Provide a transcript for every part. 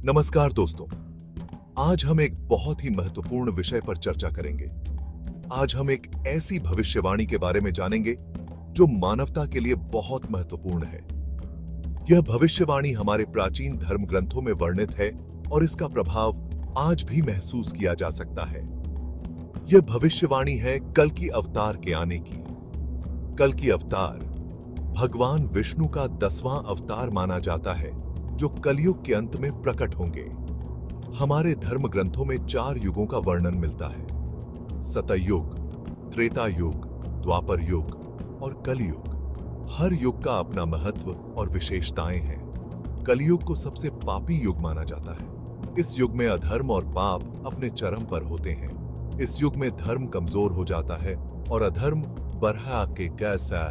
नमस्कार दोस्तों। आज हम एक बहुत ही महत्वपूर्ण विषय पर चर्चा करेंगे। आज हम एक ऐसी भविष्यवाणी के बारे में जानेंगे जो मानवता के लिए बहुत महत्वपूर्ण है। यह भविष्यवाणी हमारे प्राचीन धर्म ग्रंथों में वर्णित है और इसका प्रभाव आज भी महसूस किया जा सकता है। यह भविष्यवाणी है कल की अवतार के आने की। कल की अवतार भगवान विष्णु का 10वां अवतार माना जाता है जो कलयुग के अंत में प्रकट होंगे। हमारे धर्म ग्रंथों में 4 युगों का वर्णन मिलता है: सतयुग, त्रेता युग, द्वापर युग और कलयुग। हर युग का अपना महत्व और विशेषताएं हैं। कलयुग को सबसे पापी युग माना जाता है। इस युग में अधर्म और पाप अपने चरम पर होते हैं। इस युग में धर्म कमजोर हो जाता है और अधर्म बढ़ा के कैसा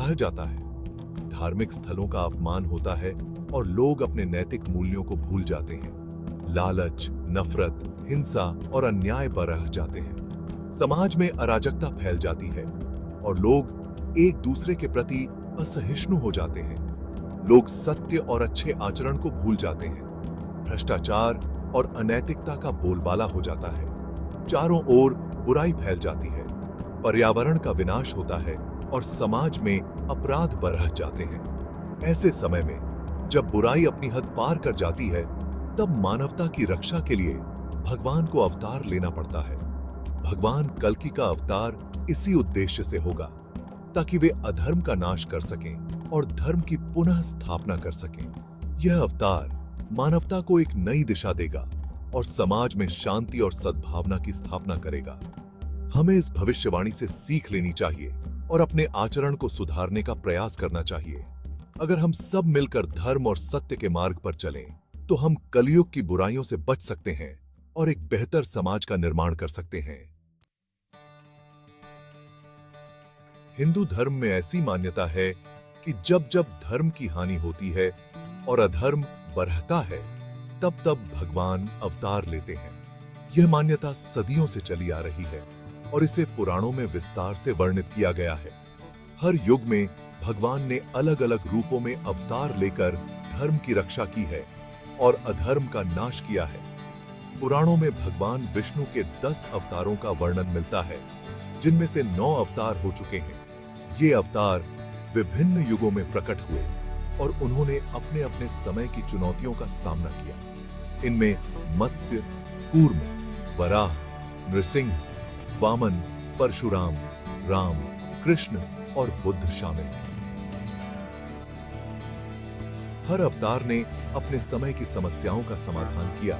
आ जाता है। धार्मिक स्थलों का अपमान होता है और लोग अपने नैतिक मूल्यों को भूल जाते हैं। लालच, नफरत, हिंसा और अन्याय बढ़ जाते हैं। समाज में अराजकता फैल जाती है और लोग एक दूसरे के प्रति असहिष्णु हो जाते हैं। लोग सत्य और अच्छे आचरण को भूल जाते हैं। भ्रष्टाचार और अनैतिकता का बोलबाला हो जाता है। चारों ओर बुराई फैल जाती है। पर्यावरण का विनाश होता है और समाज में अपराध बढ़ जाते हैं। ऐसे समय में जब बुराई अपनी हद पार कर जाती है, तब मानवता की रक्षा के लिए भगवान को अवतार लेना पड़ता है। भगवान कल्कि का अवतार इसी उद्देश्य से होगा, ताकि वे अधर्म का नाश कर सकें और धर्म की पुनः स्थापना कर सकें। यह अवतार मानवता को एक नई दिशा देगा और समाज में शांति और सद्भावना की स्थापना करेगा। हमें इस भविष्यवाणी से सीख लेनी चाहिए और अपने आचरण को सुधारने का प्रयास करना चाहिए। अगर हम सब मिलकर धर्म और सत्य के मार्ग पर चलें, तो हम कलयुग की बुराइयों से बच सकते हैं और एक बेहतर समाज का निर्माण कर सकते हैं। हिंदू धर्म में ऐसी मान्यता है कि जब जब धर्म की हानि होती है और अधर्म बढ़ता है, तब तब भगवान अवतार लेते हैं। यह मान्यता सदियों से चली आ रही है और इसे पुराणों में विस्तार से वर्णित किया गया है। हर युग में भगवान ने अलग अलग रूपों में अवतार लेकर धर्म की रक्षा की है और अधर्म का नाश किया है। पुराणों में भगवान विष्णु के 10 अवतारों का वर्णन मिलता है, जिनमें से 9 अवतार हो चुके हैं। ये अवतार विभिन्न युगों में प्रकट हुए और उन्होंने अपने अपने समय की चुनौतियों का सामना किया। इनमें मत्स्य, कूर्म, वराह, नृसिंह, वामन, परशुराम, राम, कृष्ण और बुद्ध शामिल हैं। हर अवतार ने अपने समय की समस्याओं का समाधान किया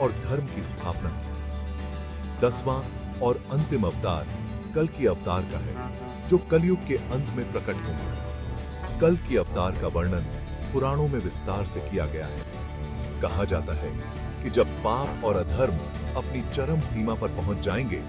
और धर्म की स्थापना की। 10वां और अंतिम अवतार कल की अवतार का है, जो कलयुग के अंत में प्रकट होंगे। कल की अवतार का वर्णन पुराणों में विस्तार से किया गया है। कहा जाता है कि जब पाप और अधर्म अपनी चरम सीमा पर पहुंच जाएंगे,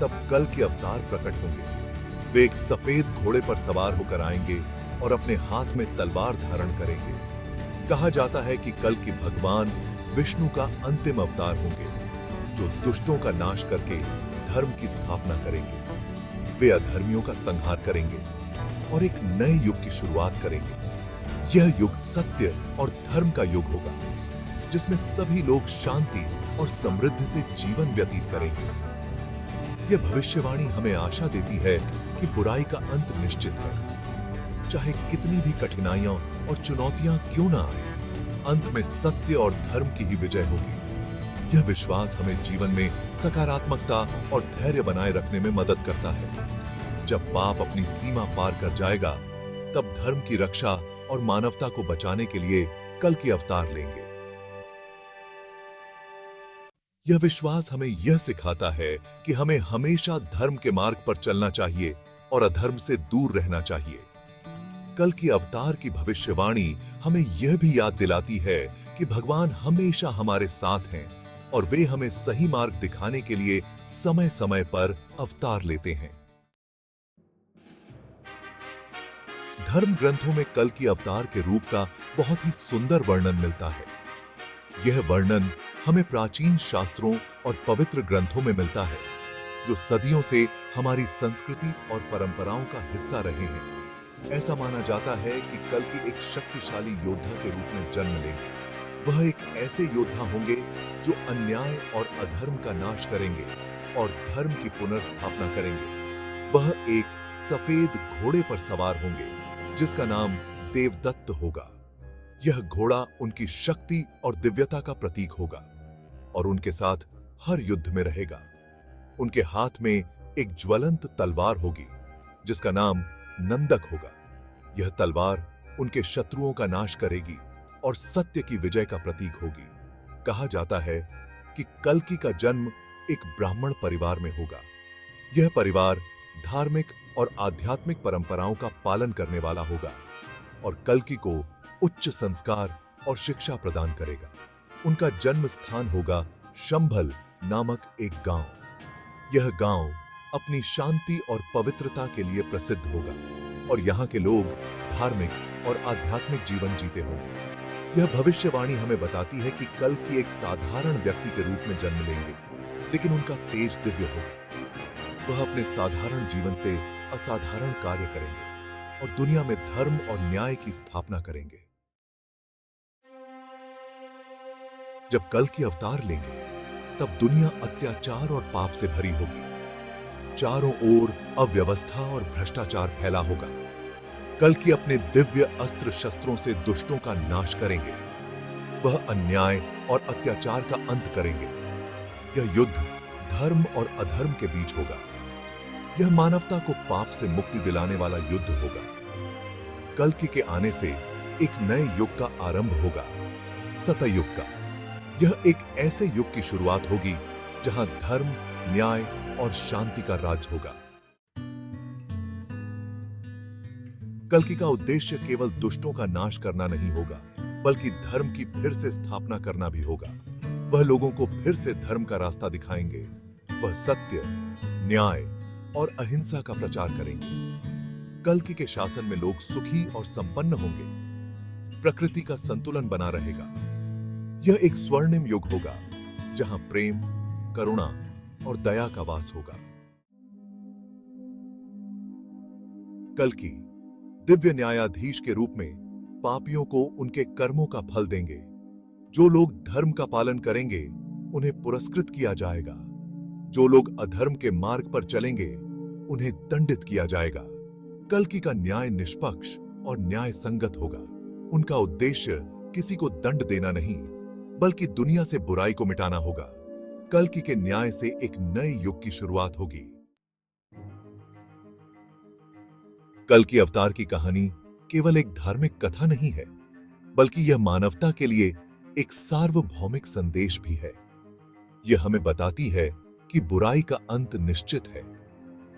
तब कल के अवतार प्रकट होंगे। वे एक सफेद घोड़े पर सवार होकर आएंगे और अपने हाथ में तलवार धारण करेंगे। कहा जाता है कि कल के भगवान विष्णु का अंतिम अवतार होंगे, जो दुष्टों का नाश करके धर्म की स्थापना करेंगे। वे अधर्मियों का संहार करेंगे और एक नए युग की शुरुआत करेंगे। यह युग सत्य और धर्म का युग होगा, जिसमें सभी लोग शांति और समृद्धि से जीवन व्यतीत करेंगे। यह भविष्यवाणी हमें आशा देती है कि बुराई का अंत निश्चित है। चाहे कितनी भी कठिनाइयां और चुनौतियां क्यों ना आए, अंत में सत्य और धर्म की ही विजय होगी। यह विश्वास हमें जीवन में सकारात्मकता और धैर्य बनाए रखने में मदद करता है। जब पाप अपनी सीमा पार कर जाएगा, तब धर्म की रक्षा और मानवता को बचाने के लिए कल की अवतार लेंगे। यह विश्वास हमें यह सिखाता है कि हमें हमेशा धर्म के मार्ग पर चलना चाहिए और अधर्म से दूर रहना चाहिए। कल की अवतार की भविष्यवाणी हमें यह भी याद दिलाती है कि भगवान हमेशा हमारे साथ हैं और वे हमें सही मार्ग दिखाने के लिए समय समय पर अवतार लेते हैं। धर्म ग्रंथों में कल की अवतार के रूप का बहुत ही सुंदर वर्णन मिलता है। यह वर्णन हमें प्राचीन शास्त्रों और पवित्र ग्रंथों में मिलता है, जो सदियों से हमारी संस्कृति और परंपराओं का हिस्सा रहे हैं। ऐसा माना जाता है कि कल्कि एक शक्तिशाली योद्धा के रूप में जन्म लेंगे। वह एक ऐसे योद्धा होंगे जो अन्याय और अधर्म का नाश करेंगे और धर्म की पुनर्स्थापना करेंगे। वह एक सफेद घोड़े पर सवार होंगे जिसका नाम देवदत्त होगा। यह घोड़ा उनकी शक्ति और दिव्यता का प्रतीक होगा और उनके साथ हर युद्ध में रहेगा। उनके हाथ में एक ज्वलंत तलवार होगी जिसका नाम नंदक होगा। यह तलवार उनके शत्रुओं का नाश करेगी और सत्य की विजय का प्रतीक होगी। कहा जाता है कि कल्कि का जन्म एक ब्राह्मण परिवार में होगा। यह परिवार धार्मिक और आध्यात्मिक परंपराओं का पालन करने वाला होगा और कल्कि को उच्च संस्कार और शिक्षा प्रदान करेगा। उनका जन्म स्थान होगा शंभल नामक एक गांव। यह गांव अपनी शांति और पवित्रता के लिए प्रसिद्ध होगा और यहाँ के लोग धार्मिक और आध्यात्मिक जीवन जीते होंगे। यह भविष्यवाणी हमें बताती है कि कल्कि एक साधारण व्यक्ति के रूप में जन्म लेंगे, लेकिन उनका तेज दिव्य होगा। वह अपने साधारण जीवन से असाधारण कार्य करेंगे और दुनिया में धर्म और न्याय की स्थापना करेंगे। जब कल्कि अवतार लेंगे तब दुनिया अत्याचार और पाप से भरी होगी। चारों ओर अव्यवस्था और भ्रष्टाचार फैला होगा। कल्कि अपने दिव्य अस्त्र शस्त्रों से दुष्टों का नाश करेंगे। वह अन्याय और अत्याचार का अंत करेंगे। यह युद्ध धर्म और अधर्म के बीच होगा। यह मानवता को पाप से मुक्ति दिलाने वाला युद्ध होगा। कल्कि के आने से एक नए युग का आरंभ होगा, सतयुग का। यह एक ऐसे युग की शुरुआत होगी जहां धर्म, न्याय और शांति का राज होगा। कल्कि का उद्देश्य केवल दुष्टों का नाश करना नहीं होगा, बल्कि धर्म की फिर से स्थापना करना भी होगा। वह लोगों को फिर से धर्म का रास्ता दिखाएंगे। वह सत्य, न्याय और अहिंसा का प्रचार करेंगे। कल्कि के शासन में लोग सुखी और संपन्न होंगे। प्रकृति का संतुलन बना रहेगा। यह एक स्वर्णिम युग होगा जहां प्रेम, करुणा और दया का वास होगा। कल्कि दिव्य न्यायाधीश के रूप में पापियों को उनके कर्मों का फल देंगे। जो लोग धर्म का पालन करेंगे उन्हें पुरस्कृत किया जाएगा। जो लोग अधर्म के मार्ग पर चलेंगे उन्हें दंडित किया जाएगा। कल्कि का न्याय निष्पक्ष और न्याय संगत होगा। उनका उद्देश्य किसी को दंड देना नहीं, बल्कि दुनिया से बुराई को मिटाना होगा। कल्कि के न्याय से एक नए युग की शुरुआत होगी। कल्कि अवतार की कहानी केवल एक धार्मिक कथा नहीं है, बल्कि यह मानवता के लिए एक सार्वभौमिक संदेश भी है। यह हमें बताती है कि बुराई का अंत निश्चित है,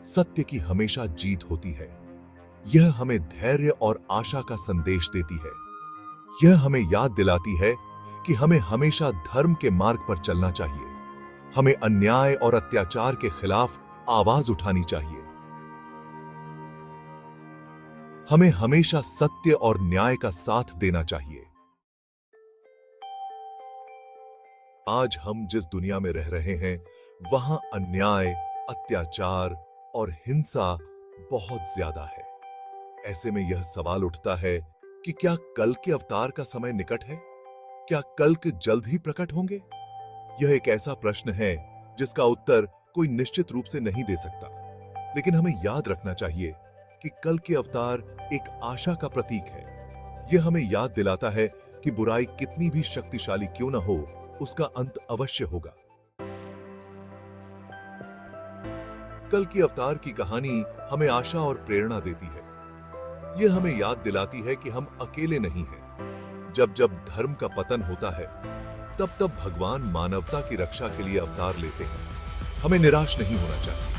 सत्य की हमेशा जीत होती है। यह हमें धैर्य और आशा का संदेश देती है। यह हमें याद दिलाती है कि हमें हमेशा धर्म के मार्ग पर चलना चाहिए। हमें अन्याय और अत्याचार के खिलाफ आवाज उठानी चाहिए। हमें हमेशा सत्य और न्याय का साथ देना चाहिए। आज हम जिस दुनिया में रह रहे हैं, वहां अन्याय, अत्याचार और हिंसा बहुत ज्यादा है। ऐसे में यह सवाल उठता है कि क्या कल्कि अवतार का समय निकट है? क्या कल्कि जल्द ही प्रकट होंगे? यह एक ऐसा प्रश्न है जिसका उत्तर कोई निश्चित रूप से नहीं दे सकता, लेकिन हमें याद रखना चाहिए कि कल्कि अवतार एक आशा का प्रतीक है। यह हमें याद दिलाता है कि बुराई कितनी भी शक्तिशाली क्यों न हो, उसका अंत अवश्य होगा। कल्कि अवतार की कहानी हमें आशा और प्रेरणा देती है। यह हमें याद दिलाती है कि हम अकेले नहीं हैं। जब जब धर्म का पतन होता है, तब तब भगवान मानवता की रक्षा के लिए अवतार लेते हैं। हमें निराश नहीं होना चाहिए।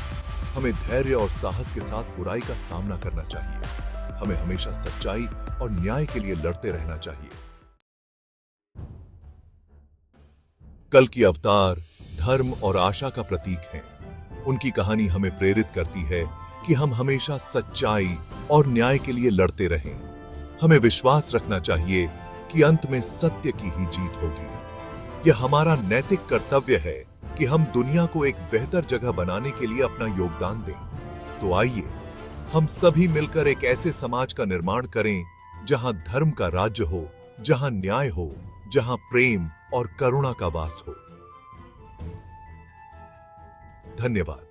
हमें धैर्य और साहस के साथ बुराई का सामना करना चाहिए। हमें हमेशा सच्चाई और न्याय के लिए लड़ते रहना चाहिए। कल्कि अवतार धर्म और आशा का प्रतीक हैं। उनकी कहानी हमें प्रेरित करती है कि हम हमेशा सच्चाई और न्याय के लिए लड़ते रहें। हमें विश्वास रखना चाहिए कि अंत में सत्य की ही जीत होगी। यह हमारा नैतिक कर्तव्य है कि हम दुनिया को एक बेहतर जगह बनाने के लिए अपना योगदान दें। तो आइए हम सभी मिलकर एक ऐसे समाज का निर्माण करें जहां धर्म का राज्य हो, जहां न्याय हो, जहां प्रेम और करुणा का वास हो। धन्यवाद।